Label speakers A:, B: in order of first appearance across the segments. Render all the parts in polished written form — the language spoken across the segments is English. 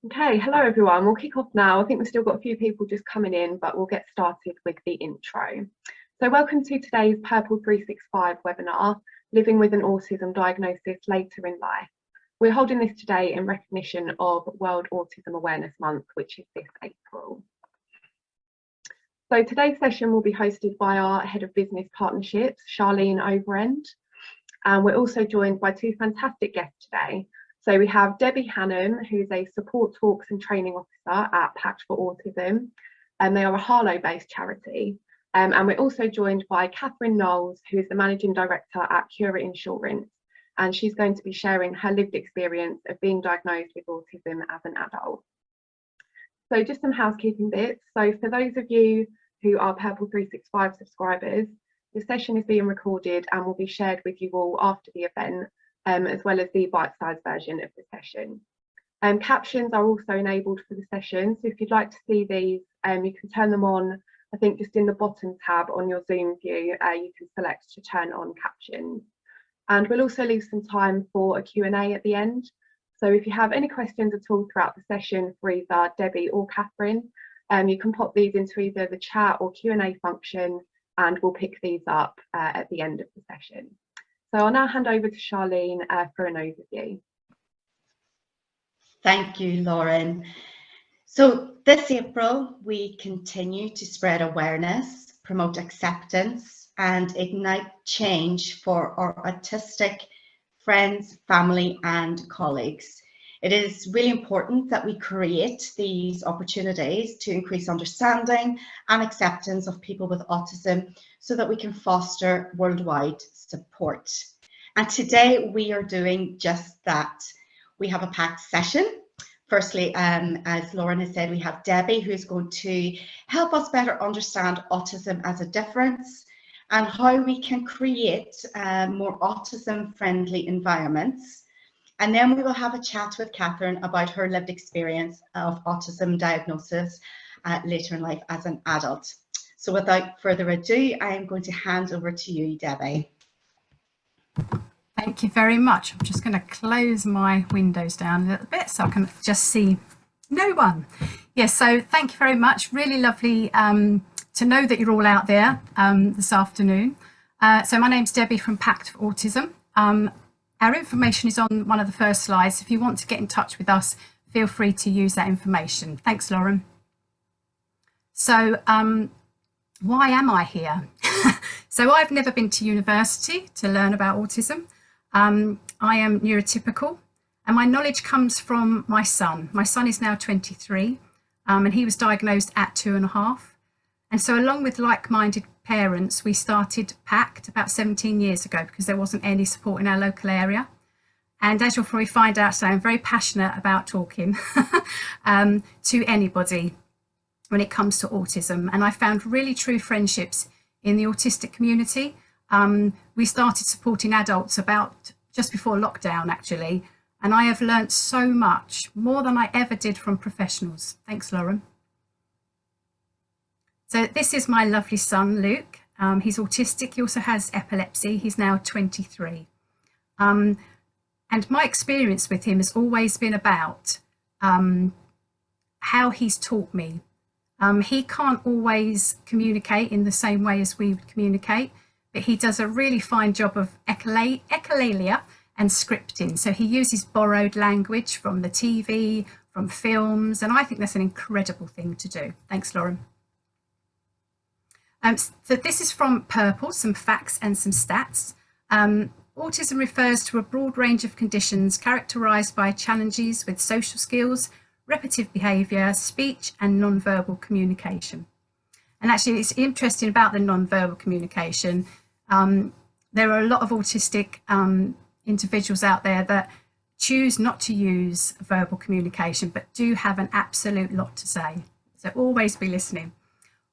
A: Okay, hello everyone. We'll kick off now. I think we've still got a few people just coming in, but we'll get started with the intro. So welcome to today's Purple 365 webinar, Living with an Autism Diagnosis Later in Life. We're holding this today in recognition of World Autism Awareness Month, which is this April. So today's session will be hosted by our Head of Business Partnerships, Charlene Overend. And we're also joined by two fantastic guests today. So we have Debbie Hannon, who's a Support Talks and Training Officer at Pact for Autism, and they are a Harlow-based charity. And we're also joined by Catherine Knowles, who is the Managing Director at Cura Insurance, and she's going to be sharing her lived experience of being diagnosed with autism as an adult. So just some housekeeping bits. So for those of you who are Purple 365 subscribers, the session is being recorded and will be shared with you all after the event, as well as the bite-sized version of the session. Captions are also enabled for the session, so if you'd like to see these, you can turn them on. I think just in the bottom tab on your Zoom view, you can select to turn on captions. And we'll also leave some time for a Q&A at the end. So if you have any questions at all throughout the session for either Debbie or Catherine, you can pop these into either the chat or Q&A function, and we'll pick these up at the end of the session. So I'll now hand over to Charlene for an overview.
B: Thank you, Lauren. So this April, we continue to spread awareness, promote acceptance, and ignite change for our autistic friends, family, and colleagues. It is really important that we create these opportunities to increase understanding and acceptance of people with autism so that we can foster worldwide support. And today we are doing just that. We have a packed session. Firstly, as Lauren has said, we have Debbie, who is going to help us better understand autism as a difference and how we can create more autism-friendly environments. And then we will have a chat with Catherine about her lived experience of autism diagnosis later in life as an adult. So without further ado, I am going to hand over to you, Debbie.
C: Thank you very much. I'm just going to close my windows down a little bit so I can just see no one. Yes, so thank you very much. Really lovely to know that you're all out there this afternoon. So my name's Debbie from Pact for Autism. Our information is on one of the first slides. If you want to get in touch with us, feel free to use that information. Thanks, Lauren. So why am I here? So I've never been to university to learn about autism. I am neurotypical, and my knowledge comes from my son. My son is now 23, and he was diagnosed at 2.5. And so along with like-minded parents, we started Pact about 17 years ago because there wasn't any support in our local area. And as you'll probably find out, so I'm very passionate about talking to anybody when it comes to autism. And I found really true friendships in the autistic community. We started supporting adults about just before lockdown, actually. And I have learnt so much, more than I ever did from professionals. Thanks, Lauren. So this is my lovely son, Luke. He's autistic. He also has epilepsy. He's now 23. And my experience with him has always been about how he's taught me. He can't always communicate in the same way as we would communicate, but he does a really fine job of echolalia and scripting. So he uses borrowed language from the TV, from films, and I think that's an incredible thing to do. Thanks, Lauren. So this is from Purple, some facts and some stats. Autism refers to a broad range of conditions characterised by challenges with social skills, repetitive behaviour, speech and non-verbal communication. And actually it's interesting about the non-verbal communication. There are a lot of autistic individuals out there that choose not to use verbal communication but do have an absolute lot to say. So always be listening.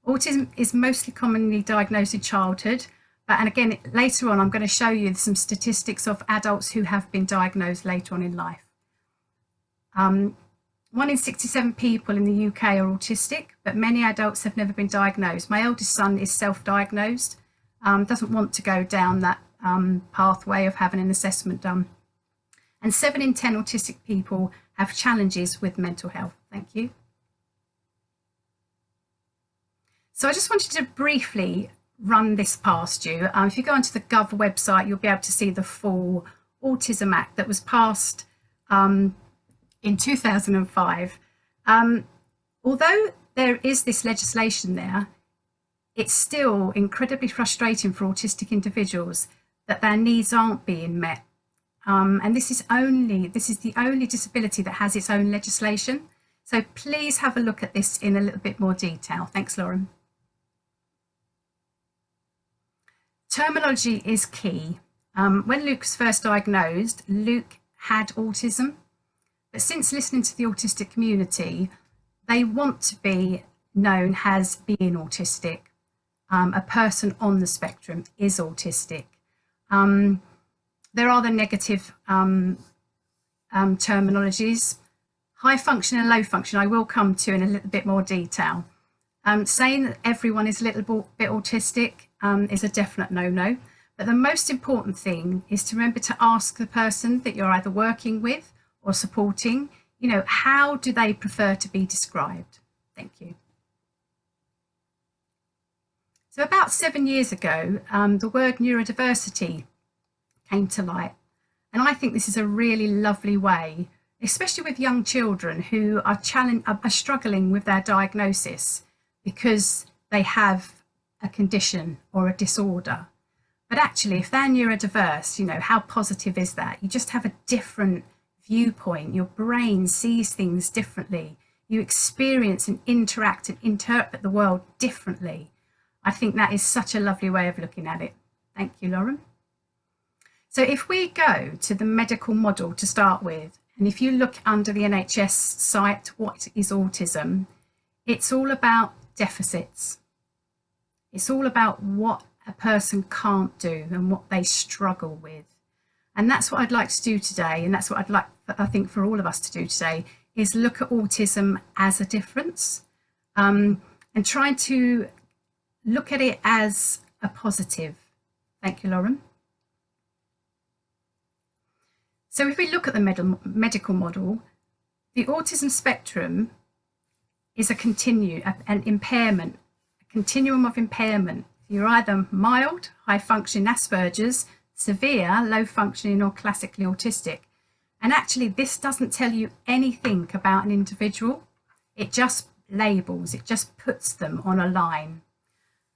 C: Autism is mostly commonly diagnosed in childhood, and again, later on, I'm going to show you some statistics of adults who have been diagnosed later on in life. 1 in 67 people in the UK are autistic, but many adults have never been diagnosed. My eldest son is self-diagnosed, doesn't want to go down that pathway of having an assessment done. and 7 in 10 autistic people have challenges with mental health. Thank you. So I just wanted to briefly run this past you. If you go onto the Gov website, you'll be able to see the full Autism Act that was passed in 2005. Although there is this legislation there, it's still incredibly frustrating for autistic individuals that their needs aren't being met. And this is the only disability that has its own legislation. So please have a look at this in a little bit more detail. Thanks, Lauren. Terminology is key. When Luke was first diagnosed, Luke had autism, but since listening to the autistic community, they want to be known as being autistic. A person on the spectrum is autistic. There are the negative terminologies. High function and low function, I will come to in a little bit more detail. Saying that everyone is a little bit autistic is a definite no-no. But the most important thing is to remember to ask the person that you're either working with or supporting, you know, how do they prefer to be described? Thank you. So about 7 years ago, the word neurodiversity came to light. And I think this is a really lovely way, especially with young children who are struggling with their diagnosis because they have a condition or a disorder. But actually, if they're neurodiverse, you know, how positive is that? You just have a different viewpoint. Your brain sees things differently. You experience and interact and interpret the world differently. I think that is such a lovely way of looking at it. Thank you, Lauren. So if we go to the medical model to start with, and if you look under the NHS site, what is autism? It's all about deficits. It's all about what a person can't do and what they struggle with. And that's what I'd like to do today. And that's what I'd like, I think, for all of us to do today, is look at autism as a difference and try to look at it as a positive. Thank you, Lauren. So if we look at the medical model, the autism spectrum is an impairment, a continuum of impairment. You're either mild, high functioning Asperger's, severe, low functioning, or classically autistic. And actually, this doesn't tell you anything about an individual. It just labels, it just puts them on a line.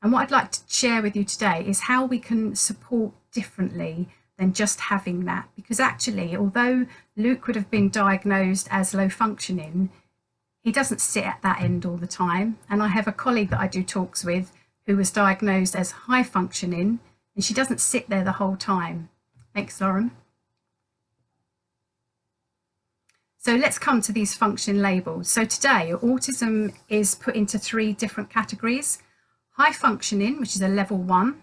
C: And what I'd like to share with you today is how we can support differently than just having that. Because actually, although Luke would have been diagnosed as low functioning, he doesn't sit at that end all the time. And I have a colleague that I do talks with who was diagnosed as high functioning, and she doesn't sit there the whole time. Thanks, Lauren. So let's come to these function labels. So today, autism is put into 3 different categories. High functioning, which is a level 1,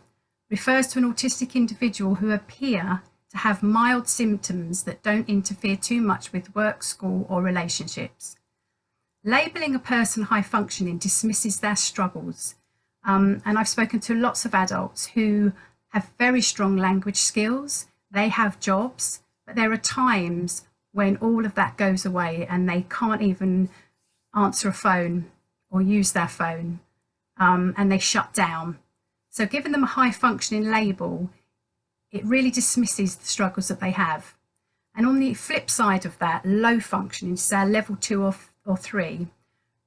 C: refers to an autistic individual who appear to have mild symptoms that don't interfere too much with work, school, or relationships. Labeling a person high functioning dismisses their struggles. And I've spoken to lots of adults who have very strong language skills. They have jobs, but there are times when all of that goes away and they can't even answer a phone or use their phone, and they shut down. So giving them a high functioning label, it really dismisses the struggles that they have. And on the flip side of that, low functioning, say level 2 or 3,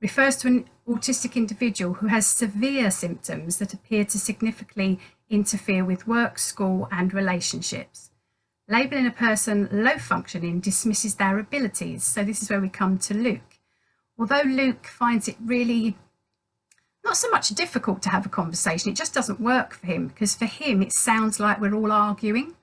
C: refers to an autistic individual who has severe symptoms that appear to significantly interfere with work, school, and relationships. Labeling a person low functioning dismisses their abilities. So this is where we come to Luke. Although Luke finds it really not so much difficult to have a conversation, it just doesn't work for him, because for him it sounds like we're all arguing.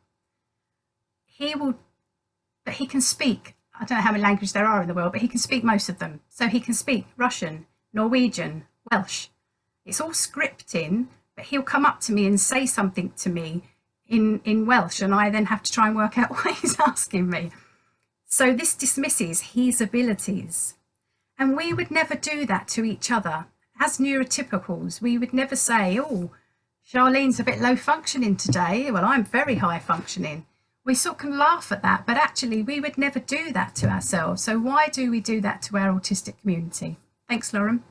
C: But he can speak, I don't know how many languages there are in the world, but he can speak most of them. So he can speak Russian, Norwegian, Welsh. It's all scripting, but he'll come up to me and say something to me in Welsh, and I then have to try and work out what he's asking me. So this dismisses his abilities. And we would never do that to each other. As neurotypicals, we would never say, oh, Charlene's a bit low functioning today. Well, I'm very high functioning. we sort of can laugh at that, but actually we would never do that to ourselves. So why do we do that to our autistic community? Thanks, Lauren.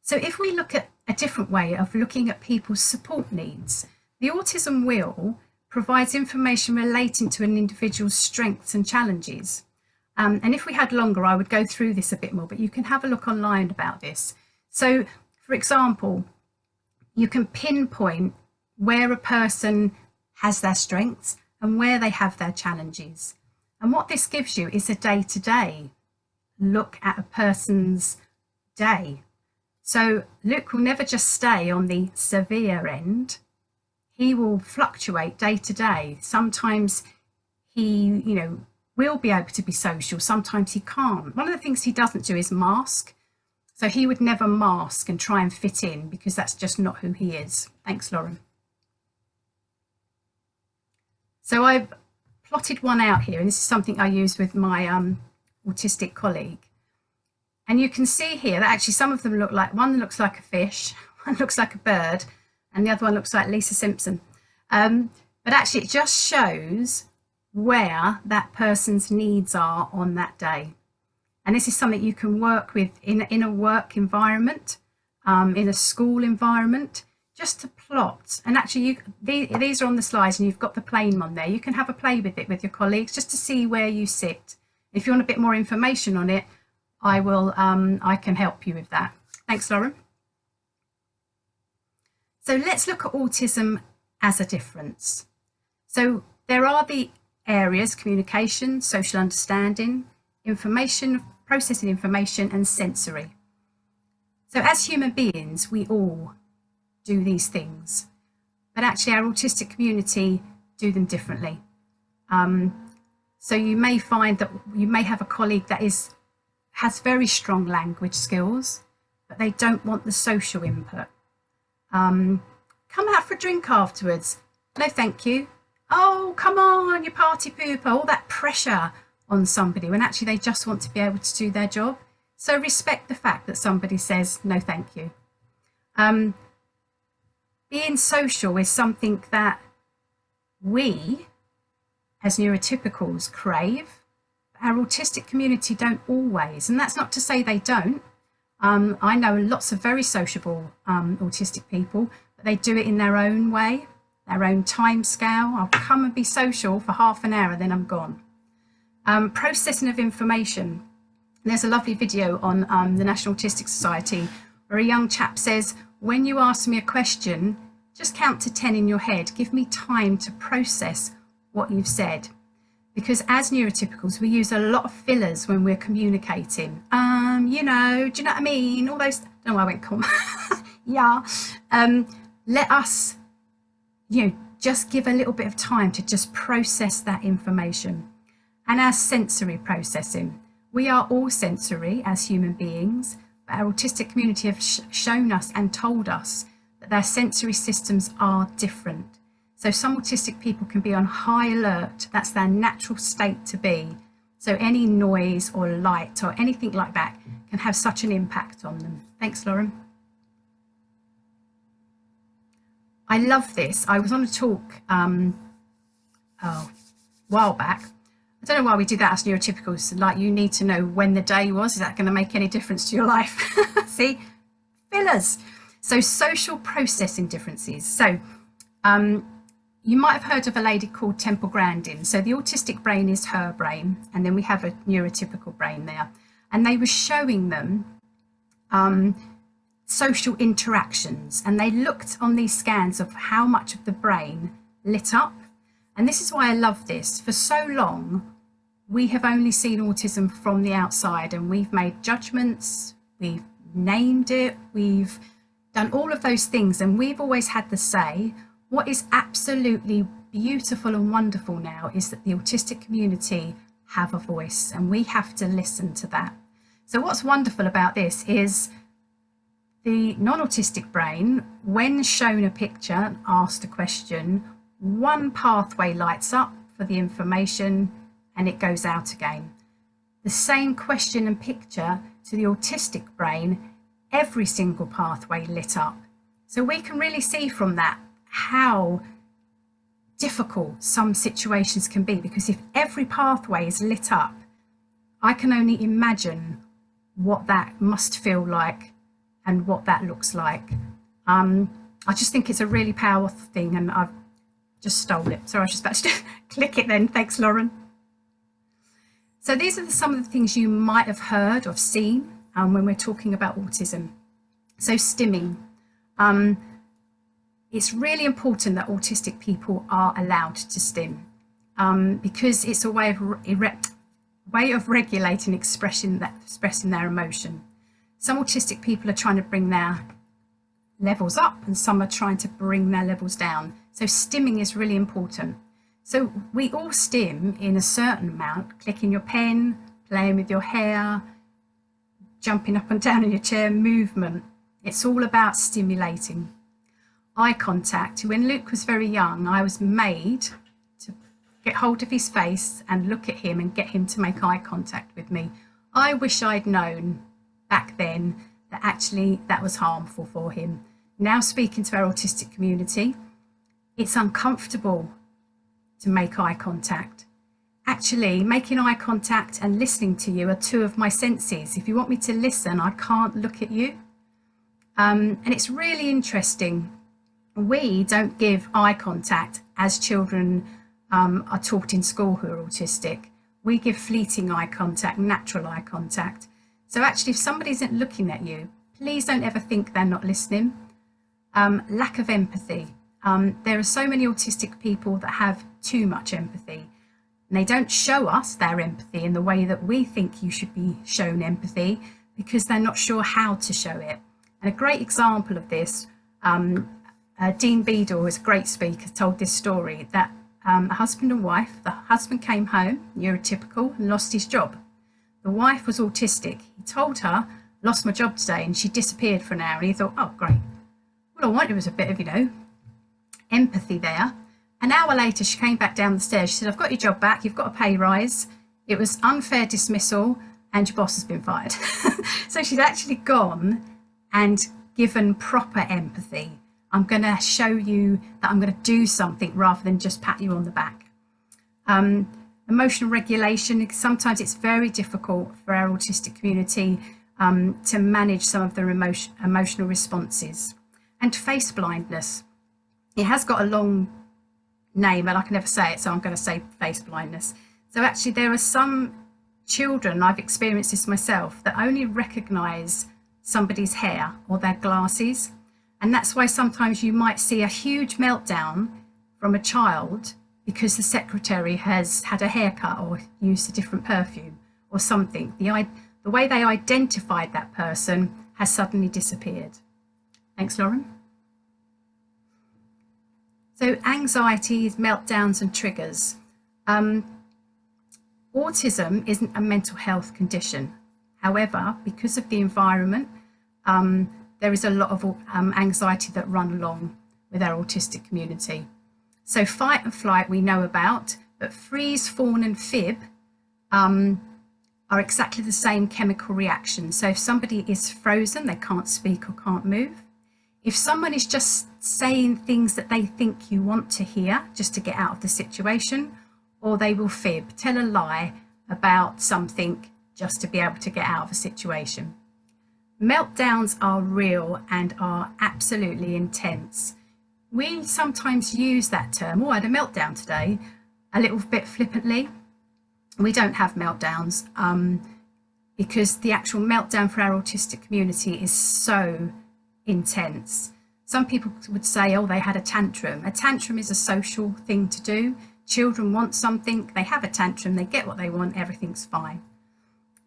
C: So if we look at a different way of looking at people's support needs, the autism wheel provides information relating to an individual's strengths and challenges. And if we had longer, I would go through this a bit more, but you can have a look online about this. So, for example, you can pinpoint where a person has their strengths and where they have their challenges. And what this gives you is a day-to-day look at a person's day. So Luke will never just stay on the severe end. He will fluctuate day to day. Sometimes he, will be able to be social. Sometimes he can't. One of the things he doesn't do is mask. So he would never mask and try and fit in because that's just not who he is. Thanks, Lauren. So I've plotted one out here, and this is something I use with my autistic colleague. And you can see here that actually some of them look like, one looks like a fish, one looks like a bird, and the other one looks like Lisa Simpson. But actually it just shows where that person's needs are on that day. And this is something you can work with in a work environment, in a school environment, just to plot. And actually these are on the slides and you've got the plane one there. You can have a play with it with your colleagues just to see where you sit. If you want a bit more information on it, I can help you with that. Thanks, Lauren. So let's look at autism as a difference. So there are the areas: communication, social understanding, information, processing information, and sensory. So as human beings, we all do these things, but actually our autistic community do them differently. So you may find that you may have a colleague that has very strong language skills, but they don't want the social input. Come out for a drink afterwards. No, thank you. Oh, come on, you party pooper. All that pressure on somebody when actually they just want to be able to do their job. So respect the fact that somebody says, no, thank you. Being social is something that we, as neurotypicals, crave. Our autistic community don't always, and that's not to say they don't. I know lots of very sociable autistic people, but they do it in their own way, their own time scale. I'll come and be social for half an hour, then I'm gone. Processing of information. There's a lovely video on the National Autistic Society where a young chap says, when you ask me a question, just count to 10 in your head. Give me time to process what you've said. Because as neurotypicals, we use a lot of fillers when we're communicating. Do you know what I mean? All those, I don't know why I went calm. Yeah. Let us, just give a little bit of time to just process that information. And our sensory processing. We are all sensory as human beings, but our autistic community have shown us and told us that their sensory systems are different. So some autistic people can be on high alert. That's their natural state to be. So any noise or light or anything like that can have such an impact on them. Thanks, Lauren. I love this. I was on a talk a while back. I don't know why we do that as neurotypicals. Like, you need to know when the day was. Is that going to make any difference to your life? See, fillers. So social processing differences. So you might have heard of a lady called Temple Grandin. So the autistic brain is her brain, and then we have a neurotypical brain there. And they were showing them social interactions, and they looked on these scans of how much of the brain lit up. And this is why I love this. For so long, we have only seen autism from the outside, and we've made judgments, we've named it, we've done all of those things, and we've always had the say. What is absolutely beautiful and wonderful now is that the autistic community have a voice, and we have to listen to that. So what's wonderful about this is the non-autistic brain, when shown a picture and asked a question, one pathway lights up for the information and it goes out again. The same question and picture to the autistic brain, every single pathway lit up. So we can really see from that how difficult some situations can be, because if every pathway is lit up, I can only imagine what that must feel like and what that looks like. I just think it's a really powerful thing, and I've just stole it. So I was just about to click it then. Thanks, Lauren. So these are some of the things you might have heard or seen when we're talking about autism. So stimming. It's really important that autistic people are allowed to stim, because it's a way of regulating, expressing their emotion. Some autistic people are trying to bring their levels up, and some are trying to bring their levels down. So stimming is really important. So we all stim in a certain amount: clicking your pen, playing with your hair, jumping up and down in your chair, movement. It's all about stimulating. Eye contact. When Luke was very young, I was made to get hold of his face and look at him and get him to make eye contact with me. I wish I'd known back then that actually that was harmful for him. Now, speaking to our autistic community, it's uncomfortable to make eye contact. Actually, making eye contact and listening to you are two of my senses. If you want me to listen, I can't look at you. And it's really interesting. We don't give eye contact as children are taught in school who are autistic. We give fleeting eye contact, natural eye contact. So actually, if somebody isn't looking at you, please don't ever think they're not listening. Lack of empathy. There are so many autistic people that have too much empathy, and they don't show us their empathy in the way that we think you should be shown empathy, because they're not sure how to show it. And a great example of this, Dean Beadle, who is a great speaker, told this story that a husband and wife, the husband came home, neurotypical, and lost his job. The wife was autistic. He told her, "Lost my job today," and she disappeared for an hour. And he thought, oh, great. All I wanted was a bit of, empathy there. An hour later, she came back down the stairs. She said, "I've got your job back. You've got a pay rise. It was unfair dismissal, and your boss has been fired." So she's actually gone and given proper empathy. I'm going to show you that I'm going to do something rather than just pat you on the back. Emotional regulation. Sometimes it's very difficult for our autistic community to manage some of their emotional responses. And face blindness. It has got a long name and I can never say it, so I'm going to say face blindness. So actually there are some children, I've experienced this myself, that only recognise somebody's hair or their glasses. And that's why sometimes you might see a huge meltdown from a child because the secretary has had a haircut or used a different perfume or something. The way they identified that person has suddenly disappeared. Thanks, Lauren. So anxieties, meltdowns and triggers. Autism isn't a mental health condition. However, because of the environment, there is a lot of anxiety that run along with our autistic community. So fight and flight we know about, but freeze, fawn and fib are exactly the same chemical reaction. So if somebody is frozen, they can't speak or can't move. If someone is just saying things that they think you want to hear just to get out of the situation, or they will fib, tell a lie about something just to be able to get out of a situation. Meltdowns are real and are absolutely intense. We sometimes use that term, "Oh, I had a meltdown today," a little bit flippantly. We don't have meltdowns because the actual meltdown for our autistic community is so intense. Some people would say, oh, they had a tantrum. A tantrum is a social thing to do. Children want something, they have a tantrum, they get what they want, everything's fine.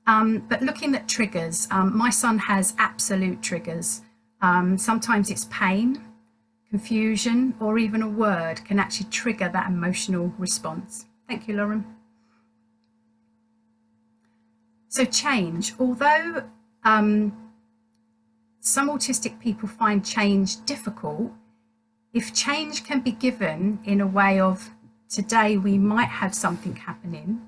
C: But looking at triggers, my son has absolute triggers. Sometimes it's pain, confusion, or even a word can actually trigger that emotional response. Thank you, Lauren. So change, although some autistic people find change difficult, if change can be given in a way of today we might have something happening,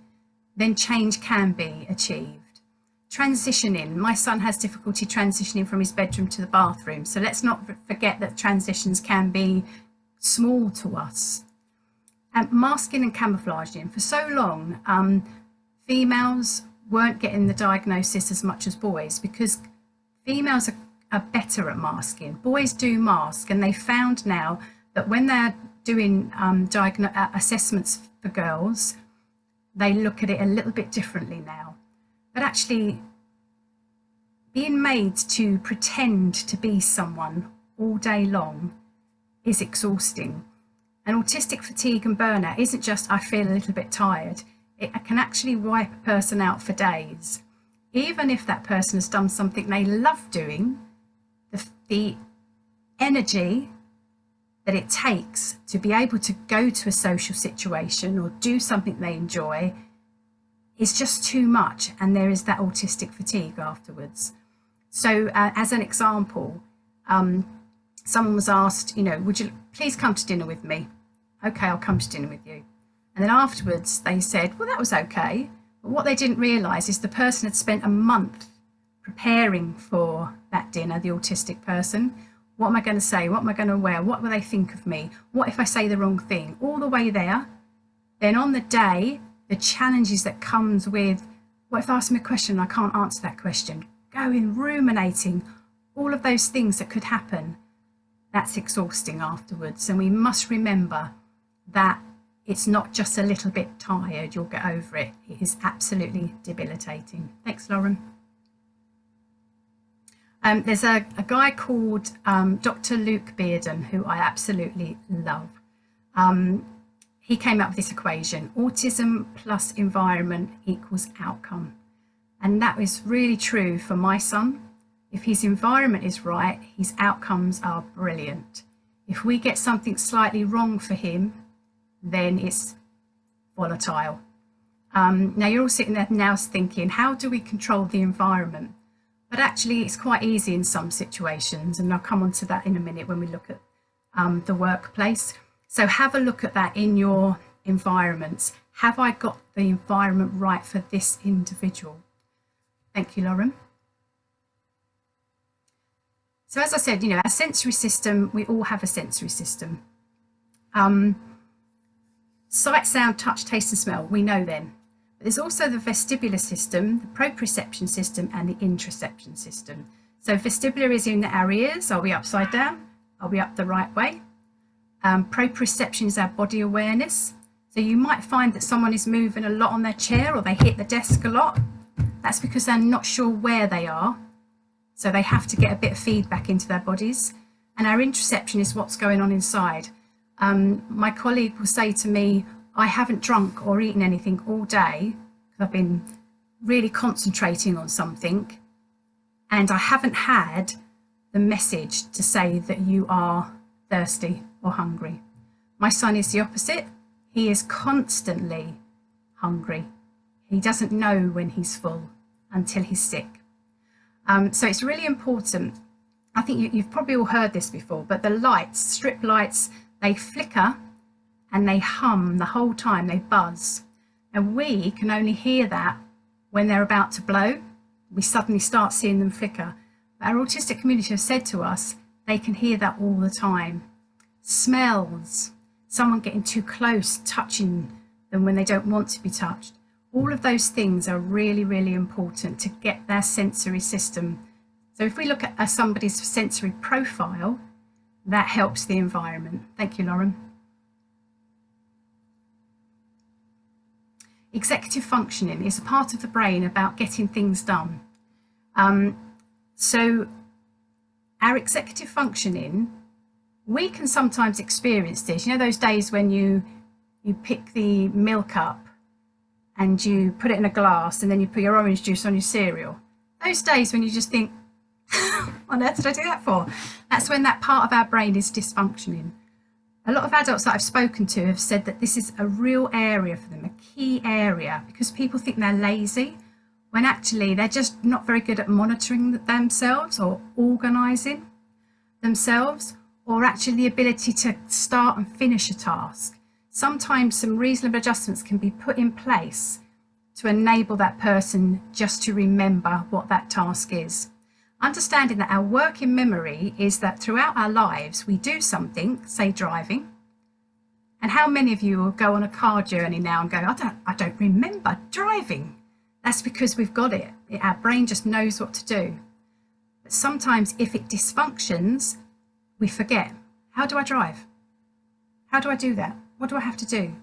C: then change can be achieved. Transitioning, my son has difficulty transitioning from his bedroom to the bathroom, so let's not forget that transitions can be small to us. And masking and camouflaging. For so long, females weren't getting the diagnosis as much as boys because females are better at masking. Boys do mask, and they found now that when they're doing assessments for girls, they look at it a little bit differently now. But actually, being made to pretend to be someone all day long is exhausting. And autistic fatigue and burnout isn't just I feel a little bit tired. It can actually wipe a person out for days. Even if that person has done something they love doing, the energy that it takes to be able to go to a social situation or do something they enjoy is just too much, and there is that autistic fatigue afterwards. So as an example, someone was asked, would you please come to dinner with me? Okay, I'll come to dinner with you. And then afterwards they said, well, that was okay. But what they didn't realise is the person had spent a month preparing for that dinner, the autistic person. What am I going to say? What am I going to wear? What will they think of me? What if I say the wrong thing? All the way there. Then on the day, the challenges that comes with, what if they ask me a question and I can't answer that question? Going, ruminating, all of those things that could happen. That's exhausting afterwards. And we must remember that it's not just a little bit tired, you'll get over it. It is absolutely debilitating. Thanks, Lauren. There's a guy called Dr. Luke Bearden, who I absolutely love. He came up with this equation: autism plus environment equals outcome. And that is really true for my son. If his environment is right, his outcomes are brilliant. If we get something slightly wrong for him, then it's volatile. Now you're all sitting there now thinking, how do we control the environment? But actually it's quite easy in some situations, and I'll come on to that in a minute when we look at the workplace. So have a look at that in your environments. Have I got the environment right for this individual? Thank you, Lauren. So as I said, our sensory system, we all have a sensory system. Sight, sound, touch, taste and smell, we know them. But there's also the vestibular system, the proprioception system and the interoception system. So vestibular is in our ears. Are we upside down? Are we up the right way? Proprioception is our body awareness. So you might find that someone is moving a lot on their chair, or they hit the desk a lot. That's because they're not sure where they are. So they have to get a bit of feedback into their bodies. And our interoception is what's going on inside. My colleague will say to me, I haven't drunk or eaten anything all day because I've been really concentrating on something, and I haven't had the message to say that you are thirsty or hungry. My son is the opposite. He is constantly hungry. He doesn't know when he's full until he's sick. So it's really important. I think you've probably all heard this before, but the lights, strip lights, they flicker and they hum the whole time, they buzz. And we can only hear that when they're about to blow. We suddenly start seeing them flicker. But our autistic community have said to us, they can hear that all the time. Smells, someone getting too close, touching them when they don't want to be touched. All of those things are really, really important to get their sensory system. So if we look at somebody's sensory profile, that helps the environment. Thank you, Lauren. Executive functioning is a part of the brain about getting things done. So our executive functioning, we can sometimes experience this. Those days when you pick the milk up and you put it in a glass and then you put your orange juice on your cereal. Those days when you just think, what on earth did I do that for? That's when that part of our brain is dysfunctioning. A lot of adults that I've spoken to have said that this is a real area for them, a key area, because people think they're lazy when actually they're just not very good at monitoring themselves or organising themselves, or actually the ability to start and finish a task. Sometimes some reasonable adjustments can be put in place to enable that person just to remember what that task is. Understanding that our working memory is that throughout our lives we do something, say driving, And how many of you will go on a car journey now and go, I don't remember driving. That's because we've got it. Our brain just knows what to do. But sometimes if it dysfunctions, we forget. How do I drive? How do I do that? What do I have to do?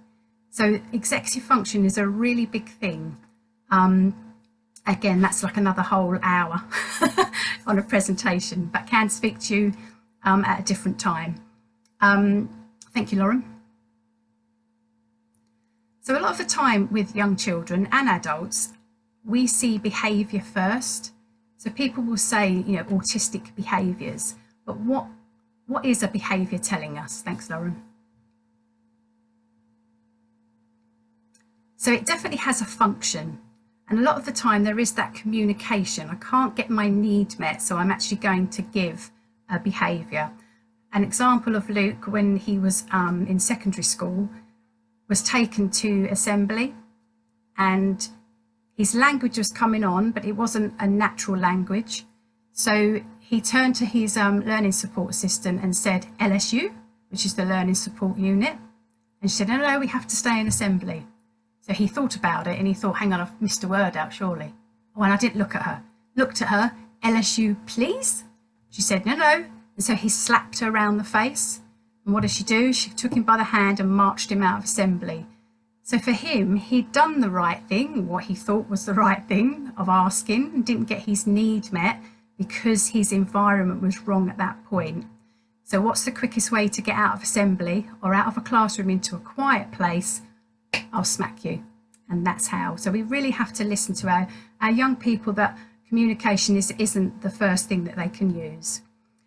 C: So executive function is a really big thing. Again, that's like another whole hour on a presentation, but can speak to you at a different time. Thank you, Lauren. So a lot of the time with young children and adults, we see behaviour first. So people will say, you know, autistic behaviours, but what is a behaviour telling us? Thanks, Lauren. So it definitely has a function. And a lot of the time there is that communication. I can't get my need met, so I'm actually going to give a behaviour. An example of Luke, when he was in secondary school, was taken to assembly, and his language was coming on, but it wasn't a natural language. So he turned to his learning support assistant and said, LSU, which is the learning support unit. And she said, no, we have to stay in assembly. So he thought about it and he thought, hang on, I've missed a word out, surely. Oh, and I didn't look at her. Looked at her, LSU, please? She said, no. And so he slapped her around the face. And what did she do? She took him by the hand and marched him out of assembly. So for him, he'd done the right thing, what he thought was the right thing of asking, and didn't get his need met because his environment was wrong at that point. So what's the quickest way to get out of assembly or out of a classroom into a quiet place? I'll smack you. And that's how. So we really have to listen to our young people, that communication isn't the first thing that they can use.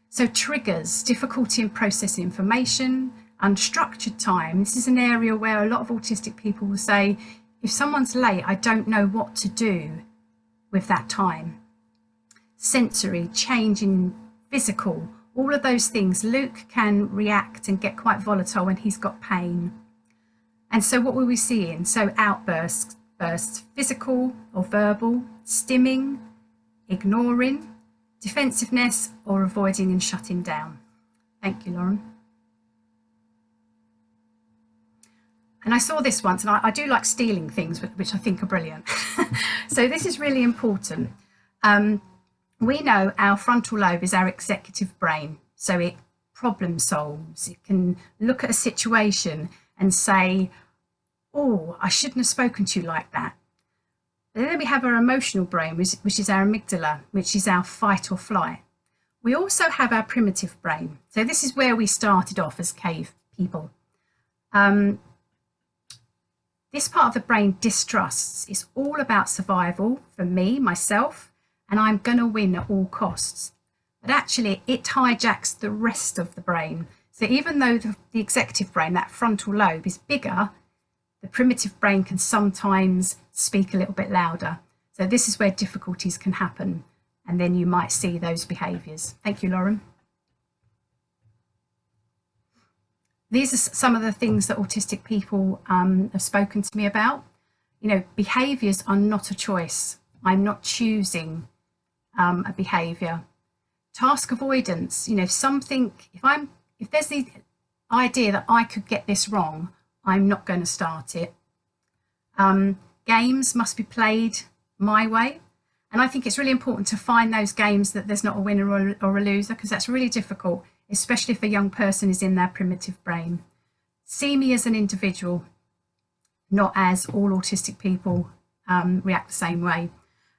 C: So triggers, difficulty in processing information, unstructured time. This is an area where a lot of autistic people will say, if someone's late, I don't know what to do with that time. Sensory, change in physical, all of those things. Luke can react and get quite volatile when he's got pain. And so what were we seeing? So outbursts, physical or verbal, stimming, ignoring, defensiveness, or avoiding and shutting down. Thank you, Lauren. And I saw this once, and I do like stealing things, which I think are brilliant. So this is really important. We know our frontal lobe is our executive brain. So it problem solves. It can look at a situation and say, oh, I shouldn't have spoken to you like that. And then we have our emotional brain, which is our amygdala, which is our fight or flight. We also have our primitive brain. So this is where we started off as cave people. This part of the brain distrusts. It's all about survival for me, myself, and I'm going to win at all costs. But actually, it hijacks the rest of the brain. So even though the executive brain, that frontal lobe, is bigger, the primitive brain can sometimes speak a little bit louder. So this is where difficulties can happen, and then you might see those behaviours. Thank you, Lauren. These are some of the things that autistic people have spoken to me about. You know, behaviours are not a choice. I'm not choosing a behaviour. Task avoidance, you know, if there's the idea that I could get this wrong, I'm not going to start it. Games must be played my way. And I think it's really important to find those games that there's not a winner or a loser, because that's really difficult, especially if a young person is in their primitive brain. See me as an individual, not as all autistic people react the same way.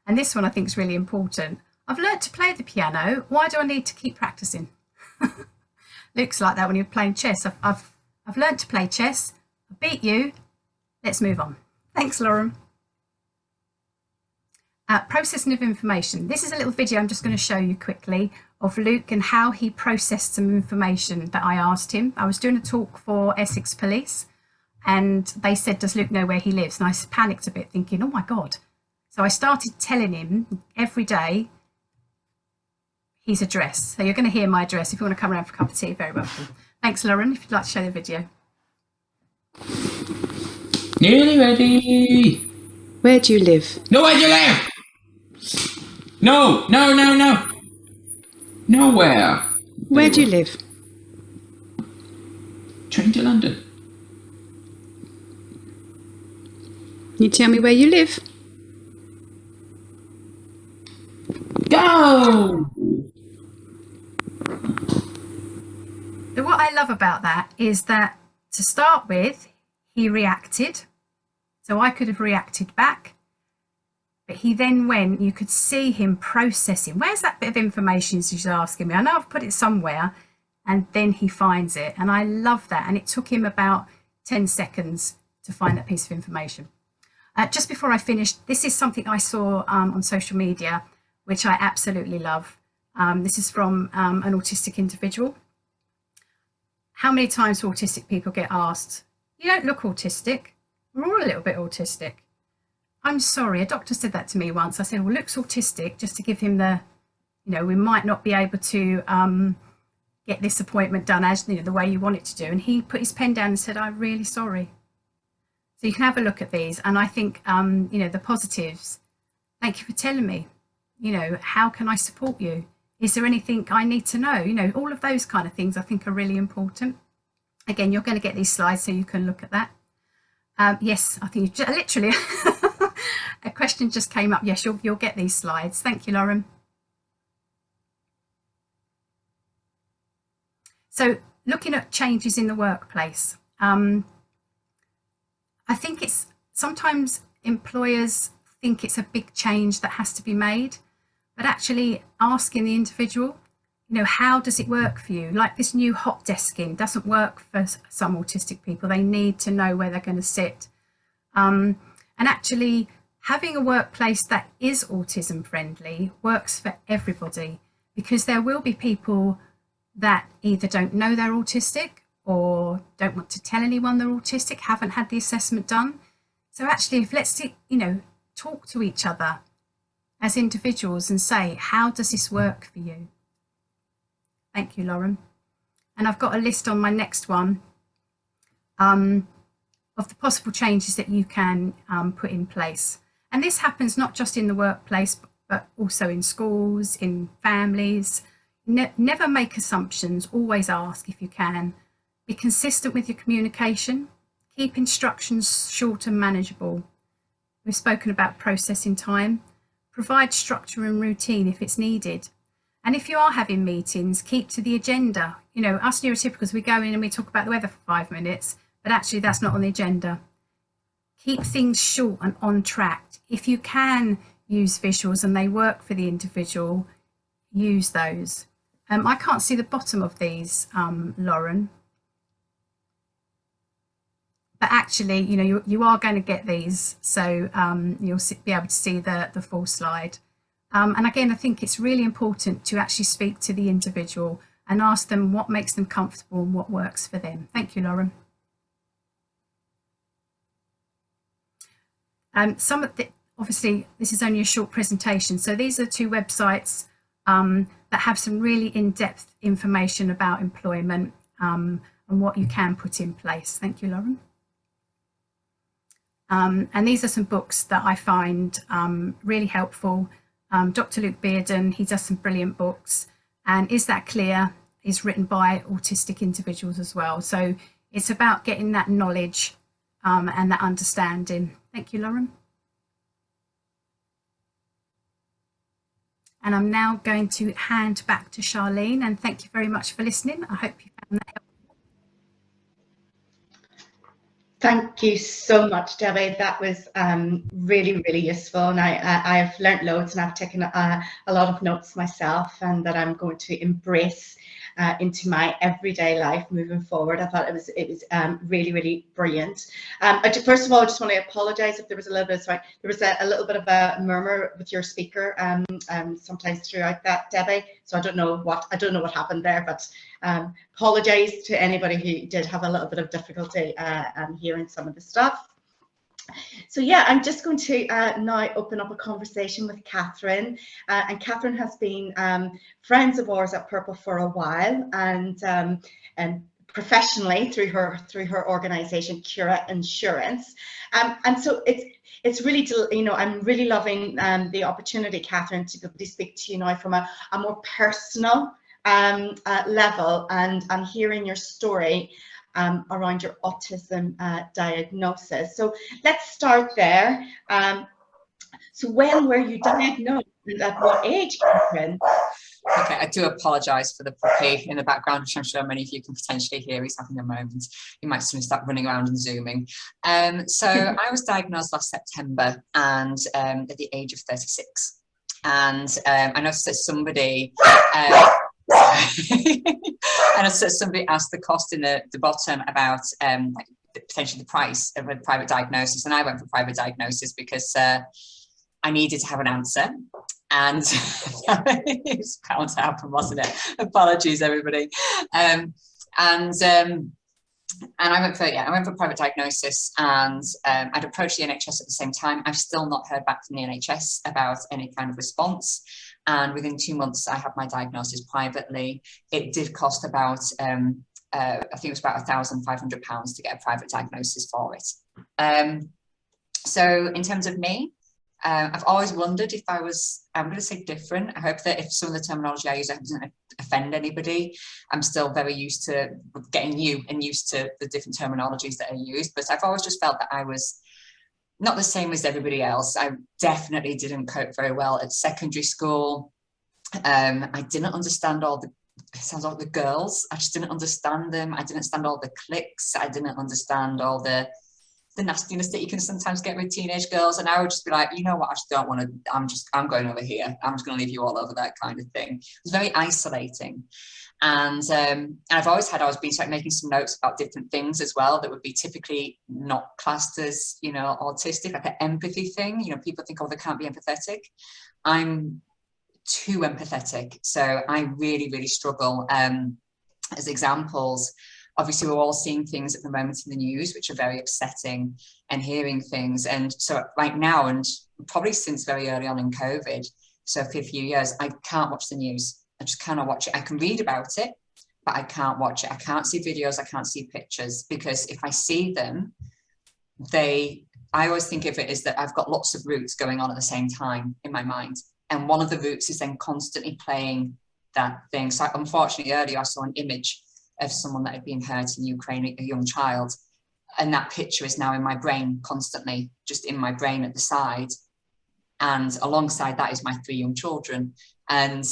C: And this one I think is really important. I've learned to play the piano. Why do I need to keep practicing? Luke's like that when you're playing chess. I've learned to play chess. I beat you. Let's move on. Thanks, Lauren. Processing of information. This is a little video I'm just going to show you quickly of Luke and how he processed some information that I asked him. I was doing a talk for Essex Police and they said, does Luke know where he lives? And I panicked a bit thinking, oh my God. So I started telling him every day his address. So you're going to hear my address. If you want to come around for a cup of tea, very welcome. Thanks, Lauren, if you'd like to show the video.
D: Nearly ready.
E: Where do you live?
D: No, where do you live? No. Nowhere.
E: Where do you live?
D: Train to London.
C: You tell me where you live.
D: Go!
C: So what I love about that is that, to start with, he reacted. So I could have reacted back. But he then went, you could see him processing. Where's that bit of information she's asking me? I know I've put it somewhere. And then he finds it. And I love that. And it took him about 10 seconds to find that piece of information. Just before I finish, this is something I saw on social media, which I absolutely love. This is from an autistic individual. How many times do autistic people get asked, you don't look autistic. We're all a little bit autistic. I'm sorry, a doctor said that to me once. I said, well, Luke's autistic, just to give him the, we might not be able to get this appointment done as the way you want it to do. And he put his pen down and said, I'm really sorry. So you can have a look at these. And I think, the positives, thank you for telling me, how can I support you? Is there anything I need to know? All of those kind of things I think are really important. Again, you're going to get these slides so you can look at that. Yes, I think literally a question just came up. Yes, you'll get these slides. Thank you, Lauren. So looking at changes in the workplace, I think it's sometimes employers think it's a big change that has to be made, but actually asking the individual, how does it work for you? Like this new hot desking doesn't work for some autistic people. They need to know where they're going to sit. And actually having a workplace that is autism friendly works for everybody, because there will be people that either don't know they're autistic or don't want to tell anyone they're autistic, haven't had the assessment done. So actually, let's talk to each other as individuals and say, how does this work for you? Thank you, Lauren. And I've got a list on my next one of the possible changes that you can put in place. And this happens not just in the workplace, but also in schools, in families. Never make assumptions, always ask if you can. Be consistent with your communication. Keep instructions short and manageable. We've spoken about processing time. Provide structure and routine if it's needed. And if you are having meetings, keep to the agenda. Us neurotypicals, we go in and we talk about the weather for 5 minutes, but actually that's not on the agenda. Keep things short and on track. If you can use visuals and they work for the individual, use those. I can't see the bottom of these, Lauren. But actually, you are going to get these, so you'll be able to see the full slide. And again, I think it's really important to actually speak to the individual and ask them what makes them comfortable and what works for them. Thank you, Lauren. Obviously, this is only a short presentation, so these are 2 websites that have some really in-depth information about employment and what you can put in place. Thank you, Lauren. And these are some books that I find really helpful. Dr. Luke Bearden, he does some brilliant books. And Is That Clear is written by autistic individuals as well. So it's about getting that knowledge and that understanding. Thank you, Lauren. And I'm now going to hand back to Charlene, and thank you very much for listening. I hope you found that helpful.
B: Thank you so much, Debbie. That was really, really useful. And I've learnt loads, and I've taken a lot of notes myself, and that I'm going to embrace into my everyday life moving forward. I thought it was really, really brilliant. First of all, I just want to apologise if there was a little bit. Sorry, there was a little bit of a murmur with your speaker sometimes throughout that, Debbie. So I don't know what happened there, but apologise to anybody who did have a little bit of difficulty hearing some of the stuff. So yeah, I'm just going to now open up a conversation with Catherine, and Catherine has been friends of ours at Purple for a while, and professionally through her organisation Cura Insurance, and so it's really, I'm really loving the opportunity, Catherine, to be able to speak to you now from a more personal level, and hearing your story around your autism diagnosis. So let's start there. So when were you diagnosed and at what age, Catherine?
E: Okay, I do apologise for the puppy in the background, which I'm sure many of you can potentially hear. He's having a moment. He might soon start running around and zooming. So I was diagnosed last September, and at the age of 36. And I noticed that somebody, somebody asked the cost in the bottom about potentially the price of a private diagnosis, and I went for private diagnosis because I needed to have an answer. And it's bound to happen, wasn't it? Apologies, everybody. And I went for private diagnosis, and I'd approached the NHS at the same time. I've still not heard back from the NHS about any kind of response. And within 2 months, I had my diagnosis privately. It did cost about, I think it was about £1,500 to get a private diagnosis for it. So in terms of me, I've always wondered if I was, I'm going to say different. I hope that if some of the terminology I use doesn't offend anybody. I'm still very used to getting new and used to the different terminologies that are used, but I've always just felt that I was not the same as everybody else. I definitely didn't cope very well at secondary school. I didn't understand all the girls. I just didn't understand them. I didn't understand all the cliques. I didn't understand all the nastiness that you can sometimes get with teenage girls, and I would just be like, you know what, I just don't want to, I'm going over here, I'm just going to leave you all over, that kind of thing. It was very isolating. And I've always had, I was making some notes about different things as well that would be typically not classed as, you know, autistic, like an empathy thing. You know, people think, oh, they can't be empathetic. I'm too empathetic, so I really, really struggle. As examples, obviously, we're all seeing things at the moment in the news which are very upsetting, and hearing things. And so right now, and probably since very early on in COVID, so for a few years, I can't watch the news. I just cannot watch it. I can read about it, but I can't watch it. I can't see videos. I can't see pictures, because if I see them, I always think of it as that I've got lots of routes going on at the same time in my mind. And one of the routes is then constantly playing that thing. So unfortunately, earlier I saw an image of someone that had been hurt in Ukraine, a young child, and that picture is now in my brain constantly, just in my brain at the side, and alongside that is my 3 young children, and